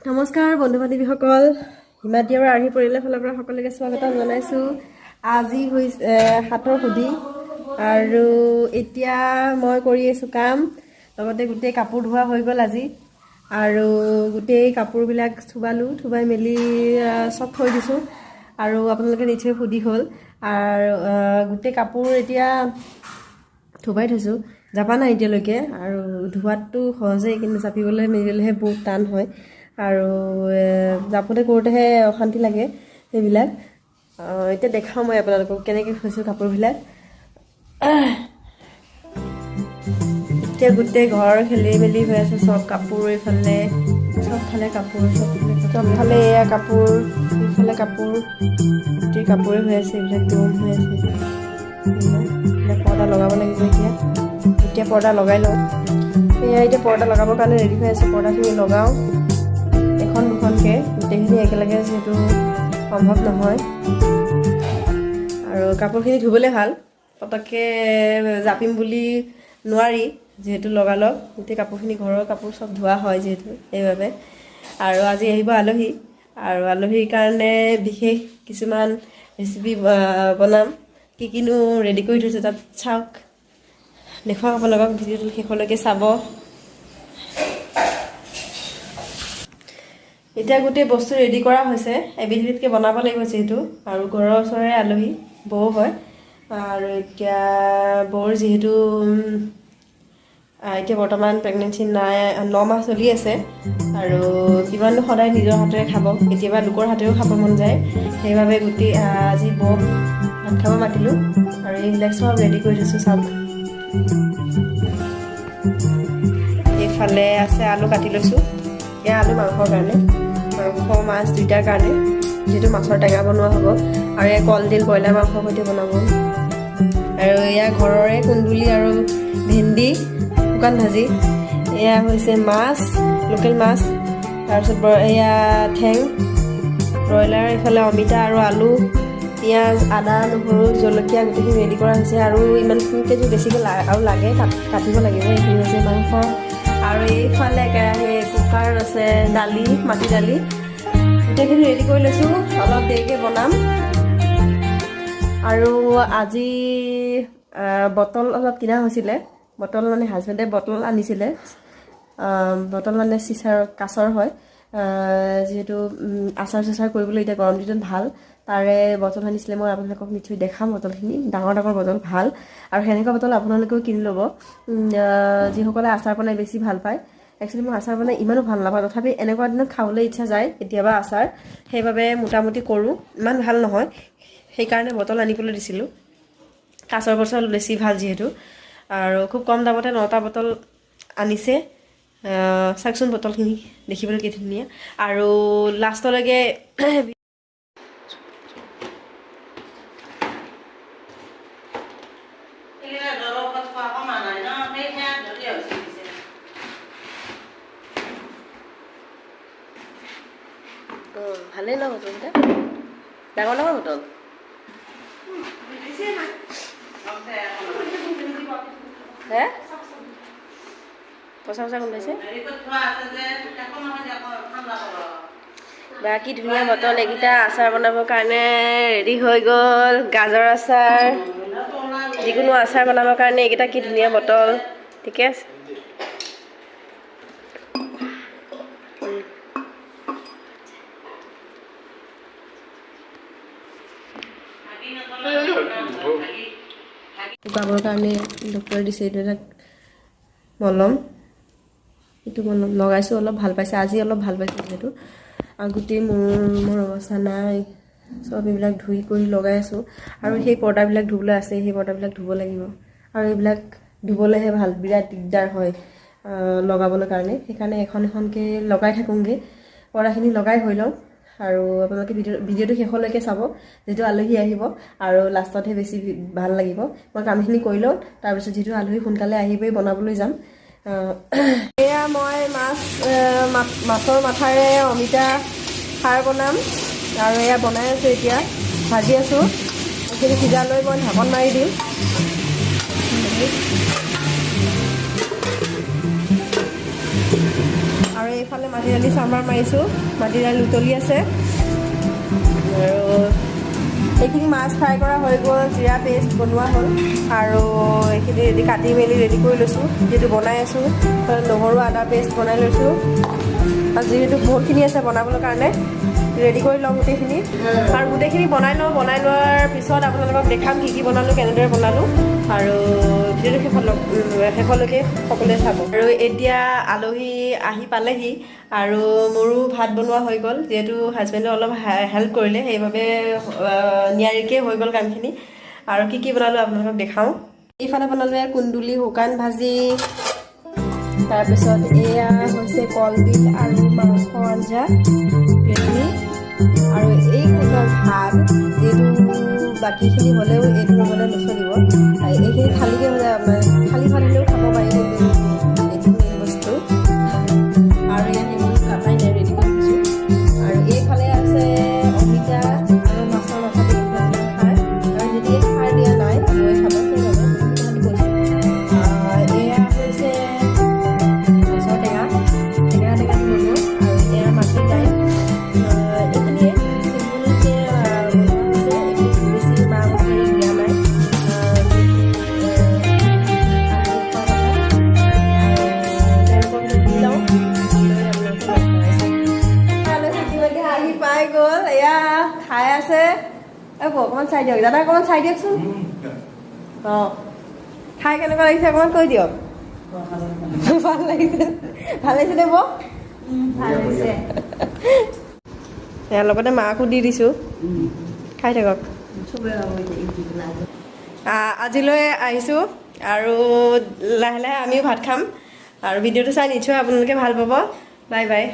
নমস্কাৰ বন্ধু বান্ধৱীসকল, হিমাদ্ৰী আৰু আৰ্হি পৰিয়ালৰ ফালৰ পৰা সকলোকে স্বাগতম জনাইছোঁ। আজি হৈছে হাতৰ সুধি আৰু এতিয়া মই কৰি আছোঁ কাম, লগতে গোটেই কাপোৰ ধোৱা হৈ গ'ল আজি আৰু গোটেই কাপোৰবিলাক থুবাই মেলি চব থৈ দিছোঁ আৰু আপোনালোকে নিশ্চয় সুধি হ'ল আৰু গোটেই কাপোৰ এতিয়া থুবাই থৈছোঁ, জাপা নাই এতিয়ালৈকে আৰু ধোৱাতটো সহজেই, কিন্তু জাপিবলৈ মেলিবলৈহে বহুত টান হয় আৰু জাপোতে কৰোঁতেহে অশান্তি লাগে সেইবিলাক। এতিয়া দেখাওঁ মই আপোনালোকক কেনেকৈ থৈছোঁ কাপোৰবিলাক। এতিয়া গোটেই ঘৰ খেলি মেলি হৈ আছে, চব কাপোৰ এইফালে চবফালে কাপোৰ, চবফালে এয়া কাপোৰ, এইফালে কাপোৰ, গোটেই কাপোৰে হৈ আছে, এইবিলাক দম হৈ আছে। এইবিলাক পৰ্দা লগাব লাগিব এতিয়া পৰ্দা লগাই লওঁ। এয়া এতিয়া পৰ্দা লগাবৰ কাৰণে ৰেডি হৈ আছে, পৰ্দাখিনি লগাওঁ এখন দুখনকৈ, গোটেইখিনি একেলগে যিহেতু সম্ভৱ নহয় আৰু কাপোৰখিনি ধুবলৈ ভাল, পটককৈ জাপিম বুলি নোৱাৰি যিহেতু লগালগ গোটেই কাপোৰখিনি ঘৰৰ কাপোৰ চব ধোৱা হয় যিহেতু, সেইবাবে। আৰু আজি আহিব আলহী আৰু আলহীৰ কাৰণে বিশেষ কিছুমান ৰেচিপি বনাম, কিনো ৰেডি কৰি থৈছোঁ তাত চাওক, দেখুৱাম আপোনালোকক, ভিডিঅ'টো শেষলৈকে চাব। এতিয়া গোটেই বস্তু ৰেডি কৰা হৈছে, এবিধ বনাব লাগিব যিহেতু, আৰু ঘৰৰ ওচৰৰে আলহী বৌ হয় আৰু এতিয়া বৌৰ যিহেতু এতিয়া বৰ্তমান প্ৰেগনেঞ্চি নাই, 9 মাহ চলি আছে আৰু কিমাননো সদায় নিজৰ হাতেৰে খাব, কেতিয়াবা লোকৰ হাতেৰেও খাব মন যায়, সেইবাবে গোটেই আজি বৌক ভাত খাব মাতিলোঁ আৰু এইবিলাক চব ৰেডি কৰি থৈছোঁ চাওক। এইফালে আছে আলু কাটি লৈছোঁ, এয়া আলু মাংসৰ কাৰণে, মাংস মাছ দুইটাৰ কাৰণে, যিহেতু মাছৰ টেঙা বনোৱা হ'ব আৰু এয়া কলডিল ব্ৰইলাৰ মাংসৰ সৈতে বনাব আৰু এয়া ঘৰৰে কুন্দুলি আৰু ভেন্দি শুকান ভাজি, এয়া হৈছে মাছ, লোকেল মাছ, তাৰপিছত এয়া ঠেং ব্ৰইলাৰ, এইফালে অমিতা আৰু আলু, পিঁয়াজ, আদা, নহৰু, জলকীয়া গোটেইখিনি ৰেডি কৰা হৈছে আৰু ইমানখিনিতে যদি বেছিকৈ আৰু লাগে কাটিব লাগিব। এইখিনি হৈছে মাংস আৰু এইফালে কেৰাহী কুকাৰ আছে, দালি, মাটি দালি, গোটেইখিনি ৰেডি কৰি লৈছোঁ, অলপ দেৰিকৈ বনাম। আৰু আজি বটল অলপ কিনা হৈছিলে, বটল মানে হাজবেণ্ডে বটল আনিছিলে, বটল মানে চিচাৰ কাছৰ হয়, যিহেতু আচাৰ চাচাৰ কৰিবলৈ এতিয়া গৰম দিনত ভাল, তাৰে বটল আনিছিলে। মই আপোনালোকক নিশ্চয় দেখাম বটলখিনি, ডাঙৰ ডাঙৰ বটল ভাল আৰু সেনেকুৱা বটল আপোনালোকেও কিনি ল'ব যিসকলে আচাৰ বনাই বেছি ভাল পায়। একচুৱেলি মই আচাৰ বনাই ইমানো ভাল নাপাওঁ, তথাপি এনেকুৱা দিনত খাবলৈ ইচ্ছা যায় কেতিয়াবা আচাৰ, সেইবাবে মোটামুটি কৰোঁ, ইমান ভাল নহয়, সেইকাৰণে বটল আনিবলৈ দিছিলোঁ। কাঁচৰ বটল বেছি ভাল যিহেতু, আৰু খুব কম দামতে 9টা বটল আনিছে, চাওকচোন বটলখিনি দেখিবলৈ কি ধুনীয়া আৰু লাষ্টলৈকে ভালেই ন বটলকেইটা, ডাঙৰ ডাঙৰ বটল, হে পচা পচা গোন্ধাইছে, বাকী ধুনীয়া বটল এইকেইটা আচাৰ বনাবৰ কাৰণে ৰেডি হৈ গ'ল। গাজৰ আচাৰ, যিকোনো আচাৰ বনাবৰ কাৰণে এইকেইটা কি ধুনীয়া বটল, ঠিকে আছে। গাবৰ কাৰণে ডক্টৰে দিছে এইটো এটা মলম, এইটো মলম লগাইছোঁ, অলপ ভাল পাইছে আজি, অলপ ভাল পাইছে যিহেতু, আৰু গোটেই মোৰ অৱস্থা নাই, চব এইবিলাক ধুই কৰি লগাই আছোঁ আৰু সেই পৰ্দাবিলাক ধুবলৈ আছে, সেই পৰ্দাবিলাক ধুব লাগিব আৰু এইবিলাক ধুবলৈহে ভাল, বিৰাট দিগদাৰ হয় লগাবলৈ কাৰণে, সেইকাৰণে এখন এখনকৈ লগাই থাকোঁগৈ, পৰ্দাখিনি লগাই হৈ লওঁ আৰু আপোনালোকে ভিডিঅ'টো শেষলৈকে চাব, যিহেতু আলহী আহিব আৰু লাষ্টতহে বেছি ভাল লাগিব। মই কামখিনি কৰি লওঁ, তাৰপিছত যিহেতু আলহী সোনকালে আহিবই, বনাবলৈ যাম। এয়া মই মাছৰ মাথাৰে অমিতা খাৰ বনাম আৰু এয়া বনাই আছোঁ, এতিয়া ভাজি আছোঁ, এইখিনি সিজালৈ মই ঢাকন মাৰি দিম। আৰু এইফালে মাটি দালি চাম্বাৰ মাৰিছোঁ, মাটি দালি উতলি আছে। আৰু এইখিনি মাছ ফ্ৰাই কৰা হৈ গ'ল, জিৰা পেষ্ট বনোৱা হ'ল আৰু এইখিনি ৰেডি কাটি মেলি ৰেডি কৰি লৈছোঁ। যিহেতু বনাই আছোঁ, নহৰু আদা পেষ্ট বনাই লৈছোঁ। আৰু যিহেতু বহুতখিনি আছে বনাবৰ কাৰণে ৰেডি কৰি লওঁ গোটেইখিনি। আৰু গোটেইখিনি বনাই লওঁ, বনাই লোৱাৰ পিছত আপোনালোকক দেখাম কি বনালোঁ, কেনেদৰে বনালোঁ। আৰু ভিডিঅ'টো শেষলৈকে সকলোৱে চাব। আৰু এতিয়া আলহী আহি পালেহি আৰু মোৰো ভাত বনোৱা হৈ গ'ল। যিহেতু হাজবেণ্ডে অলপ হেল্প কৰিলে, সেইবাবে নিয়াৰিকৈ হৈ গ'ল কামখিনি। আৰু কি বনালোঁ আপোনালোকক দেখাওঁ। এইফালে বনালোঁ কুন্দুলি শুকান ভাজি, তাৰপিছত এয়া হৈছে কলডিল আৰু মাংস আঞ্জা গ্ৰেভি, আৰু এই ভাত। যিহেতু বাকীখিনি হ'লেও এইটো নহ'লে নচলিব, এইখিনি খালীকৈ হ'লে খালী ভাত হ'লেও খাব পাৰি, কিন্তু এইটো মেইন বস্তু। আৰু ইয়াত এইবোৰ কাটাই নাই, ৰেডি কৰি দিছোঁ। আৰু এইফালে আছে অমিতা আৰু মাছৰ মাথা দি খাৰ, আৰু যদি খাৰ দিয়া নাই লৈ খাব, সেইবাবে কৈছোঁ। এয়া হৈছে মাছৰ টেঙা দি বনোৱা, আৰু এয়া মাটি দাইল। এইখিনিয়ে চিম্পুলকৈ বনোৱা হৈছে, একো বেছি মা মছলা দিয়া নাই। আহি পাই গ'ল, এয়া খাই আছে। অকণমান চাই দিয়ক দাদা, অকণমান চাই দিয়কচোন। অঁ, খাই কেনেকুৱা লাগিছে অকণমান কৈ দিয়ক। ভাল লাগিছে, ভাল লাগিছে দে বৌ, ভাল লাগিছে। ইয়াৰ লগতে মাকো দি দিছোঁ, খাই থাকক। আজিলৈ আহিছোঁ, আৰু লাহে লাহে আমিও ভাত খাম। আৰু ভিডিঅ'টো চাই নিশ্চয় আপোনালোকে ভাল পাব। Bye bye.